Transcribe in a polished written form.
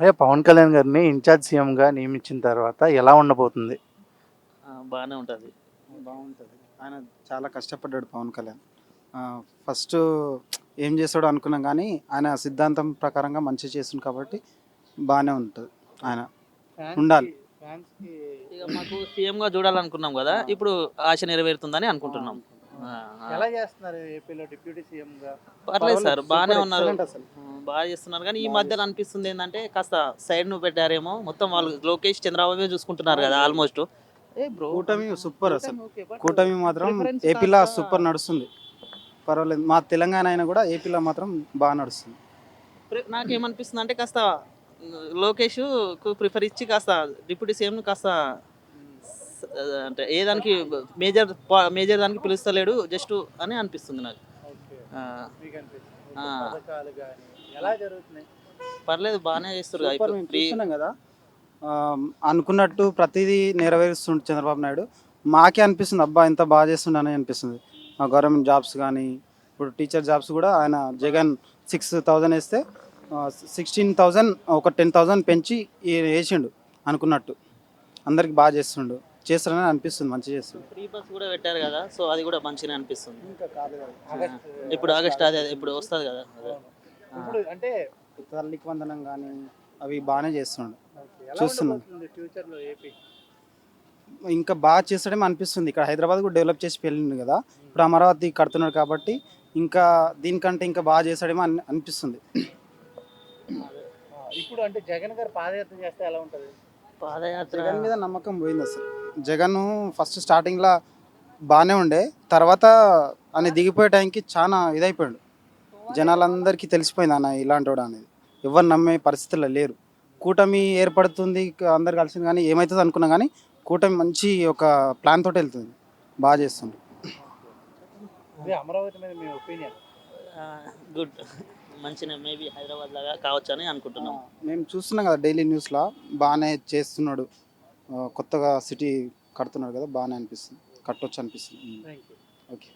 అదే పవన్ కళ్యాణ్ గారిని ఇన్ఛార్జ్ సీఎంగా నియమించిన తర్వాత ఎలా ఉండబోతుంది? బాగానే ఉంటుంది. బాగుంటుంది. ఆయన చాలా కష్టపడ్డాడు పవన్ కళ్యాణ్. ఫస్ట్ ఏం చేస్తాడో అనుకున్నాం కానీ ఆయన సిద్ధాంతం ప్రకారంగా మంచిగా చేస్తుంది కాబట్టి బాగానే ఉంటుంది. ఆయన ఉండాలి. ఇక మాకు సీఎంగా చూడాలనుకున్నాం కదా, ఇప్పుడు ఆశ నెరవేరుతుందని అనుకుంటున్నాం. ఎలా చేస్తున్నారు ఏపీలో డిప్యూటీ సీఎంగా? పర్లేదు సార్, బాగానే సూపర్ ఉన్నారు. ఎక్సలెంట్ అసలు. బాగా చేస్తున్నారు. కానీ ఈ మధ్యలో అనిపిస్తుంది ఏంటంటే కాస్త సైడ్ ను పెట్టారేమో, మొత్తం వాళ్ళు లోకేష్ చంద్రబాబు చూసుకుంటున్నారు కదా ఆల్మోస్ట్. కూటమి సూపర్ అసలు. కూటమి మాత్రం ఏపీలో సూపర్ నడుస్తుంది. పర్వాలేదు. మా తెలంగాణ అయినా కూడా ఏపీలో మాత్రం బాగా నడుస్తుంది. నాకేమనిపిస్తుంది అంటే కాస్త లోకేష్ ప్రిఫర్ ఇచ్చి కాస్త డిప్యూటీ సీఎం కాస్త అంటే ఏ దానికి మేజర్ దానికి పిలుస్తలేడు జస్ట్ అని అనిపిస్తుంది నాకు. ఎలా జరుగుతున్నాయి? పర్లేదు, బాగానే చేస్తారు కదా సూపర్ ఇప్పుడు. మేము చూస్తున్నాం కదా. అనుకున్నట్టు ప్రతిదీ నెరవేరుస్తుండే చంద్రబాబు నాయుడు. మాకే అనిపిస్తుంది అబ్బా ఎంత బాగా చేస్తుండని అనిపిస్తుంది. గవర్నమెంట్ జాబ్స్ కానీ ఇప్పుడు టీచర్ జాబ్స్ కూడా ఆయన జగన్ 6,000 వేస్తే 16,000 ఒక 10,000 పెంచి వేసిండు అనుకున్నట్టు. అందరికి బాగా చేస్తారని అనిపిస్తుంది. మంచిగా చేస్తుంది. ఫ్రీ బస్ కూడా పెట్టారు కదా, సో అది కూడా మంచిగా అనిపిస్తుంది. ఇంకా కాలేదు. ఇప్పుడు ఆగస్ట్ అదే ఇప్పుడు వస్తుంది కదా. ఇప్పుడు అంటే తల్లికి వందనం కానీ అవి బాగానే చేస్తుండు. ఎలా చూస్తున్నాం. ఉండబోతుంది ఫ్యూచర్లో ఏపీ? ఇంకా బాగా చేస్తాడేమో అనిపిస్తుంది. ఇక్కడ హైదరాబాద్ కూడా డెవలప్ చేసి వెళ్ళింది కదా, ఇప్పుడు అమరావతి కడుతున్నాడు కాబట్టి ఇంకా దీనికంటే ఇంకా బాగా చేస్తాడేమో అనిపిస్తుంది. ఇప్పుడు అంటే జగన్ గారు పాదయాత్ర చేస్తే ఎలా ఉంటుంది? పాదయాత్ర జగన్ మీద నమ్మకం పోయింది అసలు. జగన్ ఫస్ట్ స్టార్టింగ్లో బాగానే ఉండే, తర్వాత ఆయన దిగిపోయే టైంకి చాలా ఇదైపోయాడు. జనాలందరికీ తెలిసిపోయింది అన్న ఇలాంటి వాడు అనేది. ఎవరు నమ్మే పరిస్థితుల్లో లేరు. కూటమి ఏర్పడుతుంది, అందరు కలిసింది కానీ ఏమవుతుంది అనుకున్నాం కానీ కూటమి మంచి ఒక ప్లాన్ తోటి వెళ్తుంది. బాగా చేస్తుంది. అమరావతి మీద మీ ఒపీనియన్? గుడ్, మంచిగా మేబీ హైదరాబాద్ లాగా కావచ్చు అని అనుకుంటున్నాం. మేము చూస్తున్నాం కదా డైలీ న్యూస్లో బాగానే చేస్తున్నాడు. కొత్తగా సిటీ కడుతున్నాడు కదా, బాగానే అనిపిస్తుంది. కట్టొచ్చు అనిపిస్తుంది. Thank you. ఓకే.